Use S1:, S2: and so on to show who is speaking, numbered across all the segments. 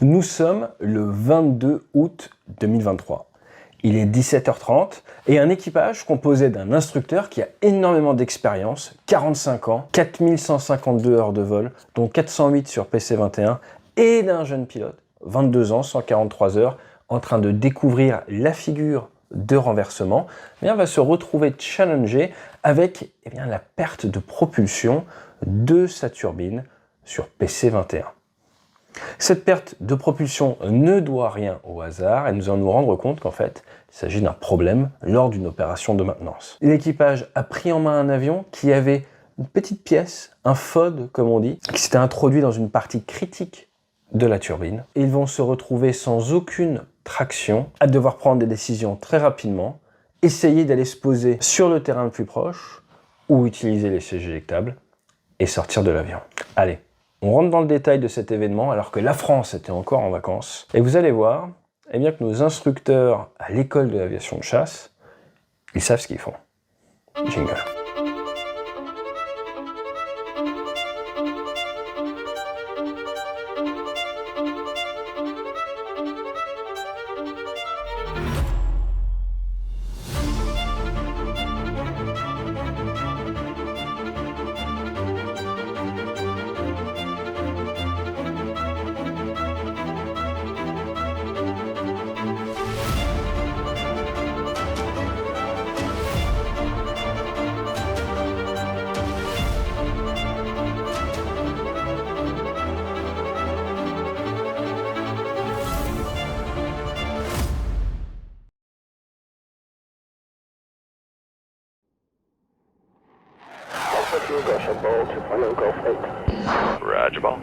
S1: Nous sommes le 22 août 2023. Il est 17h30 et un équipage composé d'un instructeur qui a énormément d'expérience, 45 ans, 4152 heures de vol, dont 408 sur PC-21, et d'un jeune pilote, 22 ans, 143 heures, en train de découvrir la figure de renversement, va se retrouver challengé avec la perte de propulsion de sa turbine sur PC-21. Cette perte de propulsion ne doit rien au hasard et nous allons nous rendre compte qu'en fait, il s'agit d'un problème lors d'une opération de maintenance. L'équipage a pris en main un avion qui avait une petite pièce, un FOD comme on dit, qui s'était introduit dans une partie critique de la turbine. Et ils vont se retrouver sans aucune traction, à devoir prendre des décisions très rapidement, essayer d'aller se poser sur le terrain le plus proche ou utiliser les sièges éjectables et sortir de l'avion. Allez, on rentre dans le détail de cet événement alors que la France était encore en vacances. Et vous allez voir que nos instructeurs à l'école de l'aviation de chasse, ils savent ce qu'ils font. Jingle.
S2: Roger, ball.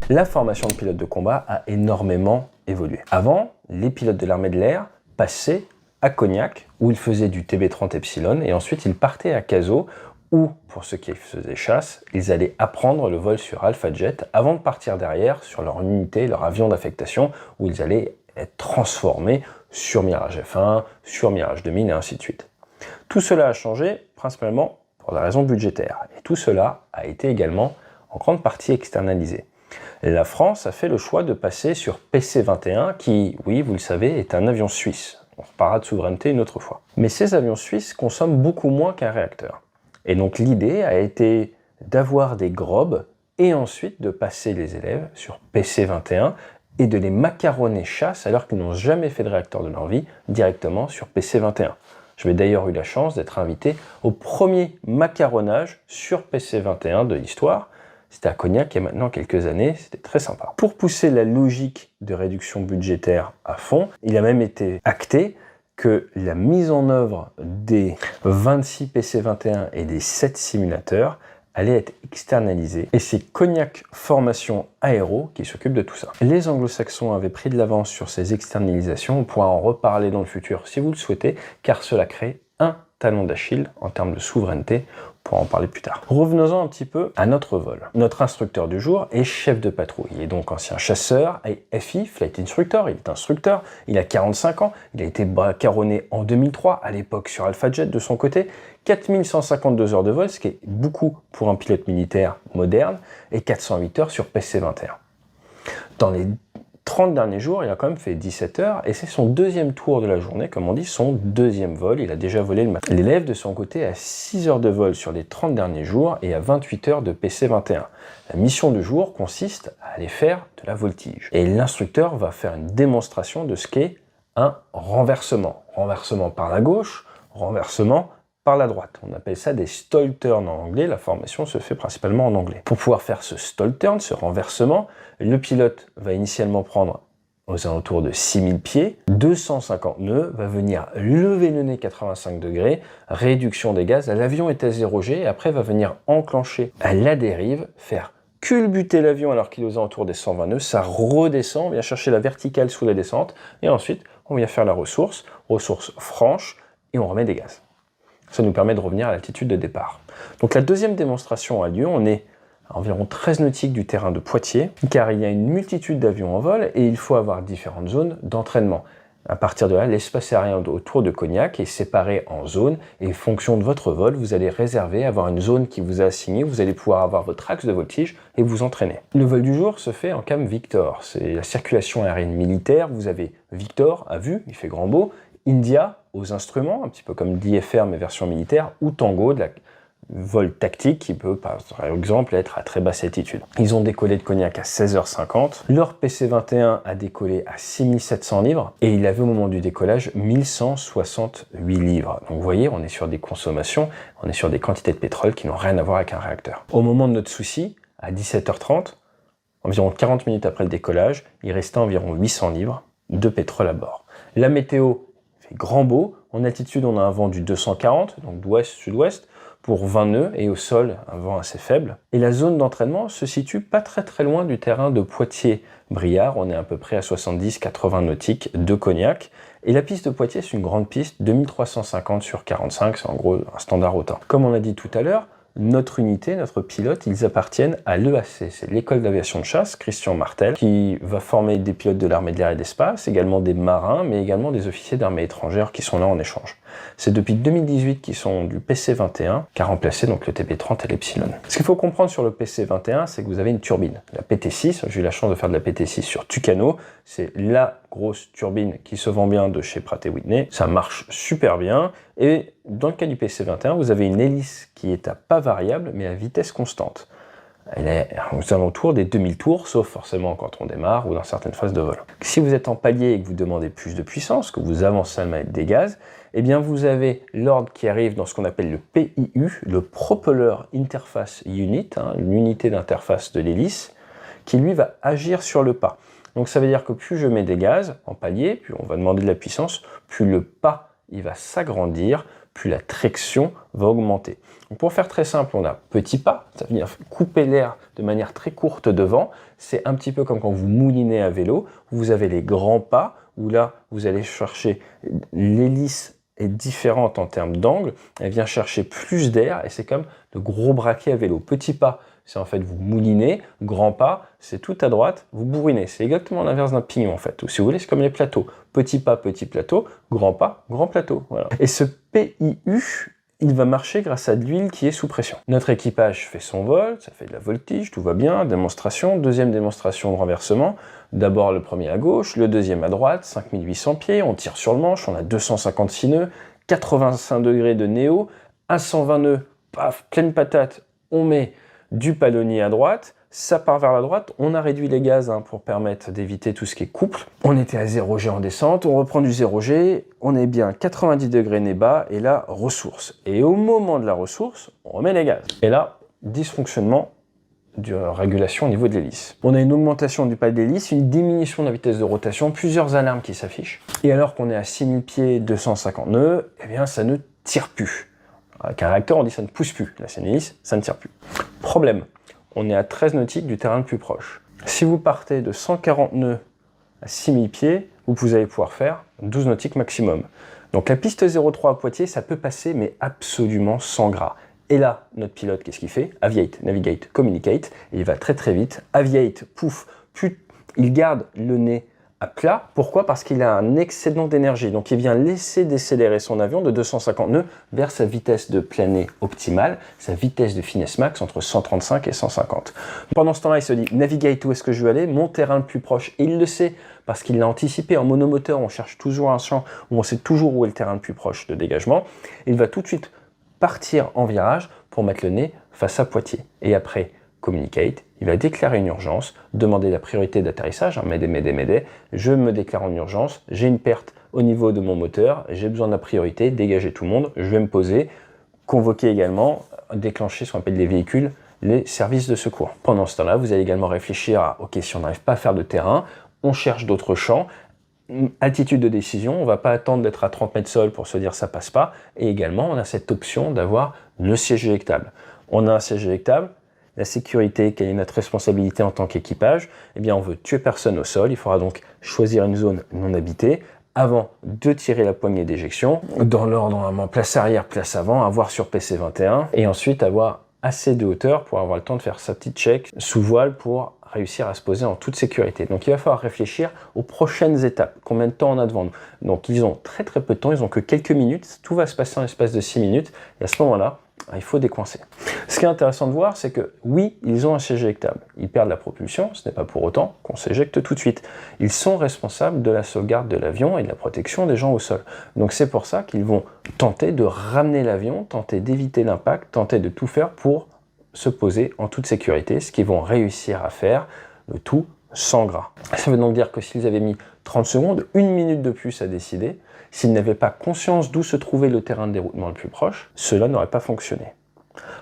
S1: La formation de pilote de combat a énormément évolué. Avant, les pilotes de l'armée de l'air passaient à Cognac, où ils faisaient du TB30 Epsilon, et ensuite ils partaient à Cazaux, où, pour ceux qui faisaient chasse, ils allaient apprendre le vol sur Alpha Jet avant de partir derrière sur leur unité, leur avion d'affectation, où ils allaient être transformés sur Mirage F1, sur Mirage 2000 et ainsi de suite. Tout cela a changé principalement pour des raisons budgétaires. Et tout cela a été également en grande partie externalisé. La France a fait le choix de passer sur PC-21 qui, oui, vous le savez, est un avion suisse. On reparlera de souveraineté une autre fois. Mais ces avions suisses consomment beaucoup moins qu'un réacteur. Et donc l'idée a été d'avoir des grobes et ensuite de passer les élèves sur PC-21 et de les macaronner chasse alors qu'ils n'ont jamais fait de réacteur de leur vie directement sur PC-21. J'avais d'ailleurs eu la chance d'être invité au premier macaronnage sur PC-21 de l'histoire. C'était à Cognac il y a maintenant quelques années, c'était très sympa. Pour pousser la logique de réduction budgétaire à fond, il a même été acté que la mise en œuvre des 26 PC-21 et des 7 simulateurs allait être externalisée. Et c'est Cognac Formation Aéro qui s'occupe de tout ça. Les anglo-saxons avaient pris de l'avance sur ces externalisations, on pourra en reparler dans le futur si vous le souhaitez, car cela crée un talon d'Achille en termes de souveraineté. On pourra en parler plus tard. Revenons-en un petit peu à notre vol. Notre instructeur du jour est chef de patrouille. Il est donc ancien chasseur et FI, Flight Instructor. Il est instructeur, il a 45 ans, il a été macaronné en 2003, à l'époque sur Alpha Jet de son côté. 4152 heures de vol, ce qui est beaucoup pour un pilote militaire moderne, et 408 heures sur PC-21. Dans les 30 derniers jours, il a quand même fait 17 heures, et c'est son deuxième tour de la journée, comme on dit, son deuxième vol. Il a déjà volé le matin. L'élève, de son côté, a 6 heures de vol sur les 30 derniers jours, et à 28 heures de PC-21. La mission du jour consiste à aller faire de la voltige. Et l'instructeur va faire une démonstration de ce qu'est un renversement. Renversement par la gauche, renversement par la droite. On appelle ça des stall turns en anglais, la formation se fait principalement en anglais. Pour pouvoir faire ce stall turn, ce renversement, le pilote va initialement prendre aux alentours de 6000 pieds, 250 nœuds, va venir lever le nez 85 degrés, réduction des gaz, l'avion est à 0G, et après va venir enclencher à la dérive, faire culbuter l'avion alors qu'il est aux alentours des 120 nœuds, ça redescend, on vient chercher la verticale sous la descente, et ensuite on vient faire la ressource franche, et on remet des gaz. Ça nous permet de revenir à l'altitude de départ. Donc la deuxième démonstration a lieu, on est à environ 13 nautiques du terrain de Poitiers, car il y a une multitude d'avions en vol et il faut avoir différentes zones d'entraînement. À partir de là, l'espace aérien autour de Cognac est séparé en zones et en fonction de votre vol, vous allez réserver, avoir une zone qui vous est assignée, vous allez pouvoir avoir votre axe de voltige et vous entraîner. Le vol du jour se fait en cam Victor, c'est la circulation aérienne militaire, vous avez Victor à vue, il fait grand beau, India aux instruments, un petit peu comme l'IFR mais version militaire, ou Tango, de la vol tactique qui peut par exemple être à très basse altitude. Ils ont décollé de Cognac à 16h50, leur PC-21 a décollé à 6700 livres et il avait au moment du décollage 1168 livres. Donc vous voyez, on est sur des consommations, on est sur des quantités de pétrole qui n'ont rien à voir avec un réacteur. Au moment de notre souci, à 17h30, environ 40 minutes après le décollage, il restait environ 800 livres de pétrole à bord. La météo fait grand beau, en altitude on a un vent du 240, donc d'ouest-sud-ouest, pour 20 nœuds et au sol un vent assez faible. Et la zone d'entraînement se situe pas très loin du terrain de Poitiers-Briard, on est à peu près à 70-80 nautiques de Cognac. Et la piste de Poitiers, c'est une grande piste, 2350 sur 45, c'est en gros un standard hautain. Comme on l'a dit tout à l'heure, notre unité, notre pilote, ils appartiennent à l'EAC, c'est l'école d'aviation de chasse, Christian Martel, qui va former des pilotes de l'armée de l'air et de l'espace, également des marins, mais également des officiers d'armée étrangère qui sont là en échange. C'est depuis 2018 qu'ils sont du PC-21, qui a remplacé donc le TB30 et l'Epsilon. Ce qu'il faut comprendre sur le PC-21, c'est que vous avez une turbine. La PT6, j'ai eu la chance de faire de la PT6 sur Tucano, c'est la grosse turbine qui se vend bien de chez Pratt & Whitney, ça marche super bien, et dans le cas du PC-21, vous avez une hélice qui est à pas variable, mais à vitesse constante. Elle est aux alentours des 2000 tours, sauf forcément quand on démarre ou dans certaines phases de vol. Si vous êtes en palier et que vous demandez plus de puissance, que vous avancez la manette des gaz, eh bien vous avez l'ordre qui arrive dans ce qu'on appelle le PIU, le Propeller Interface Unit, l'unité d'interface de l'hélice, qui lui va agir sur le pas. Donc ça veut dire que plus je mets des gaz en palier, plus on va demander de la puissance, plus le pas il va s'agrandir, plus la traction va augmenter. Donc pour faire très simple, on a petit pas, ça veut dire couper l'air de manière très courte devant. C'est un petit peu comme quand vous moulinez à vélo. Vous avez les grands pas, où là, vous allez chercher, l'hélice est différente en termes d'angle, elle vient chercher plus d'air, et c'est comme de gros braquets à vélo. Petit pas, c'est en fait vous moulinez, grand pas, c'est tout à droite, vous bourrinez. C'est exactement l'inverse d'un pignon en fait, ou si vous voulez, c'est comme les plateaux. Petit pas, petit plateau, grand pas, grand plateau. Voilà. Et ce PIU, il va marcher grâce à de l'huile qui est sous pression. Notre équipage fait son vol, ça fait de la voltige, tout va bien, démonstration, deuxième démonstration de renversement, d'abord le premier à gauche, le deuxième à droite, 5800 pieds, on tire sur le manche, on a 256 nœuds, 85 degrés de néo, à 120 nœuds, paf, pleine patate, on met du palonnier à droite, ça part vers la droite, on a réduit les gaz pour permettre d'éviter tout ce qui est couple. On était à 0G en descente, on reprend du 0G, on est bien 90 degrés nez bas, et là, ressource. Et au moment de la ressource, on remet les gaz. Et là, dysfonctionnement de régulation au niveau de l'hélice. On a une augmentation du pas de l'hélice, une diminution de la vitesse de rotation, plusieurs alarmes qui s'affichent. Et alors qu'on est à 6000 pieds, 250 nœuds, eh bien ça ne tire plus. Avec un réacteur, on dit ça ne pousse plus. Là, c'est une hélice, ça ne tire plus. Problème, on est à 13 nautiques du terrain le plus proche. Si vous partez de 140 nœuds à 6000 pieds, vous allez pouvoir faire 12 nautiques maximum. Donc la piste 03 à Poitiers, ça peut passer, mais absolument sans gras. Et là, notre pilote, qu'est-ce qu'il fait? Aviate, navigate, communicate, et il va très très vite. Aviate, pouf, il garde le nez à plat. Pourquoi? Parce qu'il a un excédent d'énergie. Donc il vient laisser décélérer son avion de 250 nœuds vers sa vitesse de planée optimale, sa vitesse de finesse max entre 135 et 150. Pendant ce temps-là, il se dit, navigate, où est-ce que je veux aller? Mon terrain le plus proche. Et il le sait, parce qu'il l'a anticipé en monomoteur, on cherche toujours un champ où on sait toujours où est le terrain le plus proche de dégagement. Il va tout de suite partir en virage pour mettre le nez face à Poitiers. Et après, communicate, il va déclarer une urgence, demander la priorité d'atterrissage, Mayday, je me déclare en urgence, j'ai une perte au niveau de mon moteur, j'ai besoin de la priorité, dégager tout le monde, je vais me poser, convoquer également, déclencher ce qu'on appelle les véhicules, les services de secours. Pendant ce temps-là, vous allez également réfléchir à, ok, si on n'arrive pas à faire de terrain, on cherche d'autres champs, attitude de décision, on ne va pas attendre d'être à 30 mètres sol pour se dire ça passe pas, et également on a cette option d'avoir le siège éjectable. On a un siège éjectable, la sécurité, quelle est notre responsabilité en tant qu'équipage? Eh bien, on veut tuer personne au sol, il faudra donc choisir une zone non habitée avant de tirer la poignée d'éjection, dans l'ordre normalement place arrière, place avant, avoir sur PC-21, et ensuite avoir assez de hauteur pour avoir le temps de faire sa petite check sous voile pour réussir à se poser en toute sécurité. Donc il va falloir réfléchir aux prochaines étapes. Combien de temps on a devant nous? Donc ils ont très peu de temps, ils ont que quelques minutes. Tout va se passer en l'espace de 6 minutes. Et à ce moment-là, il faut décoincer. Ce qui est intéressant de voir, c'est que oui, ils ont un siège éjectable. Ils perdent la propulsion, ce n'est pas pour autant qu'on s'éjecte tout de suite. Ils sont responsables de la sauvegarde de l'avion et de la protection des gens au sol. Donc c'est pour ça qu'ils vont tenter de ramener l'avion, tenter d'éviter l'impact, tenter de tout faire pour se poser en toute sécurité, ce qu'ils vont réussir à faire, le tout sans gras. Ça veut donc dire que s'ils avaient mis 30 secondes, 1 minute de plus à décider, s'ils n'avaient pas conscience d'où se trouvait le terrain de déroutement le plus proche, cela n'aurait pas fonctionné.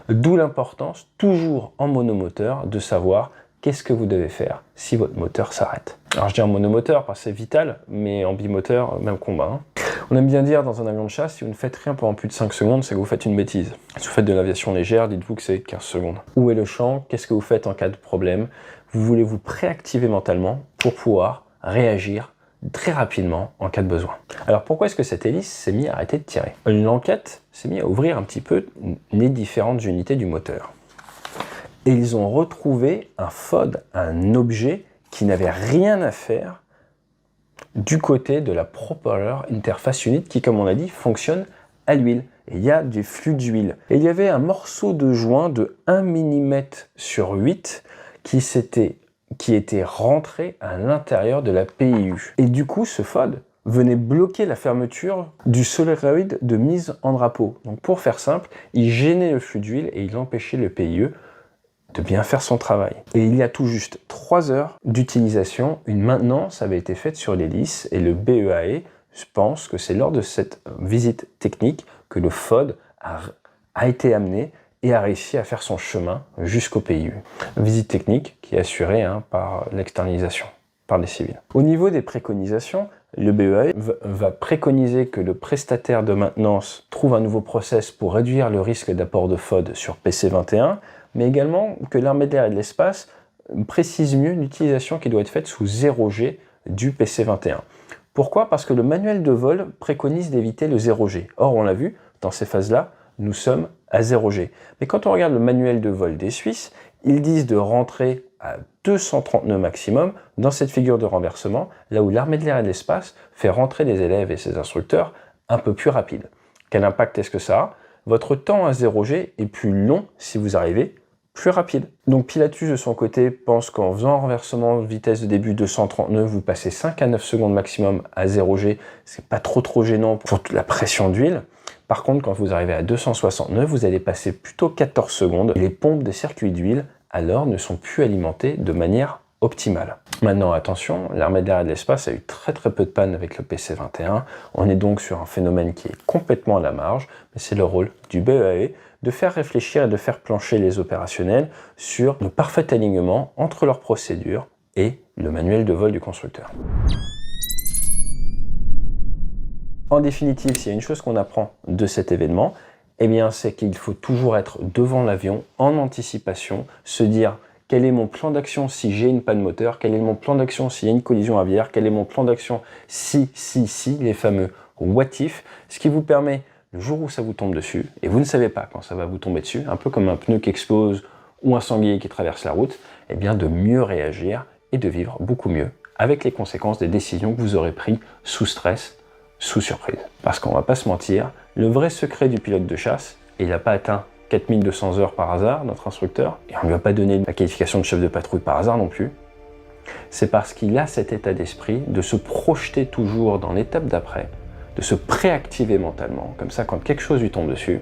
S1: D'où l'importance, toujours en monomoteur, de savoir qu'est-ce que vous devez faire si votre moteur s'arrête. Alors je dis en monomoteur parce que c'est vital, mais en bimoteur, même combat. Hein. On aime bien dire dans un avion de chasse, si vous ne faites rien pendant plus de 5 secondes, c'est que vous faites une bêtise. Si vous faites de l'aviation légère, dites-vous que c'est 15 secondes. Où est le champ? Qu'est-ce que vous faites en cas de problème? Vous voulez vous préactiver mentalement pour pouvoir réagir très rapidement en cas de besoin. Alors pourquoi est-ce que cette hélice s'est mise à arrêter de tirer? L'enquête s'est mise à ouvrir un petit peu les différentes unités du moteur. Et ils ont retrouvé un FOD, un objet qui n'avait rien à faire du côté de la Propeller Interface Unit qui, comme on l'a dit, fonctionne à l'huile. Et il y a du flux d'huile. Et il y avait un morceau de joint de 1 mm sur 8 qui était rentré à l'intérieur de la PIU. Et du coup, ce FOD venait bloquer la fermeture du solénoïde de mise en drapeau. Donc pour faire simple, il gênait le flux d'huile et il empêchait le PIE de bien faire son travail. Et il y a tout juste 3 heures d'utilisation, une maintenance avait été faite sur l'hélice et le BEAE pense que c'est lors de cette visite technique que le FOD a été amené et a réussi à faire son chemin jusqu'au PIU. Visite technique qui est assurée par l'externalisation, par des civils. Au niveau des préconisations, le BEAE va préconiser que le prestataire de maintenance trouve un nouveau process pour réduire le risque d'apport de FOD sur PC-21, mais également que l'armée de l'air et de l'espace précise mieux l'utilisation qui doit être faite sous 0G du PC-21. Pourquoi? Parce que le manuel de vol préconise d'éviter le 0G. Or, on l'a vu, dans ces phases-là, nous sommes à 0G. Mais quand on regarde le manuel de vol des Suisses, ils disent de rentrer à 230 nœuds maximum dans cette figure de renversement, là où l'armée de l'air et de l'espace fait rentrer les élèves et ses instructeurs un peu plus rapides. Quel impact est-ce que ça a? Votre temps à 0G est plus long si vous arrivez plus rapide. Donc Pilatus de son côté pense qu'en faisant un renversement de vitesse de début 230 nœuds, vous passez 5 à 9 secondes maximum à 0G, c'est pas trop gênant pour toute la pression d'huile. Par contre, quand vous arrivez à 260 nœuds, vous allez passer plutôt 14 secondes. Les pompes des circuits d'huile, alors, ne sont plus alimentées de manière optimale. Maintenant, attention, l'armée de l'air et de l'espace a eu très peu de panne avec le PC-21. On est donc sur un phénomène qui est complètement à la marge, mais c'est le rôle du BEAE de faire réfléchir et de faire plancher les opérationnels sur le parfait alignement entre leurs procédures et le manuel de vol du constructeur. En définitive, s'il y a une chose qu'on apprend de cet événement, eh bien, c'est qu'il faut toujours être devant l'avion, en anticipation, se dire quel est mon plan d'action si j'ai une panne moteur, quel est mon plan d'action s'il y a une collision aviaire, quel est mon plan d'action si, les fameux what if, ce qui vous permet, le jour où ça vous tombe dessus, et vous ne savez pas quand ça va vous tomber dessus, un peu comme un pneu qui explose ou un sanglier qui traverse la route, eh bien, de mieux réagir et de vivre beaucoup mieux avec les conséquences des décisions que vous aurez prises sous stress, sous surprise. Parce qu'on va pas se mentir, le vrai secret du pilote de chasse, et il n'a pas atteint 4200 heures par hasard, notre instructeur, et on ne lui a pas donné la qualification de chef de patrouille par hasard non plus, c'est parce qu'il a cet état d'esprit de se projeter toujours dans l'étape d'après, de se préactiver mentalement, comme ça quand quelque chose lui tombe dessus,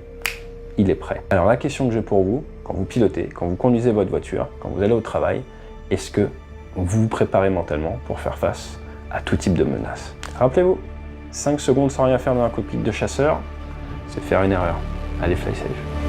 S1: il est prêt. Alors la question que j'ai pour vous, quand vous pilotez, quand vous conduisez votre voiture, quand vous allez au travail, est-ce que vous vous préparez mentalement pour faire face à tout type de menace? Rappelez-vous, 5 secondes sans rien faire dans un cockpit de chasseur, c'est faire une erreur. Allez, fly safe.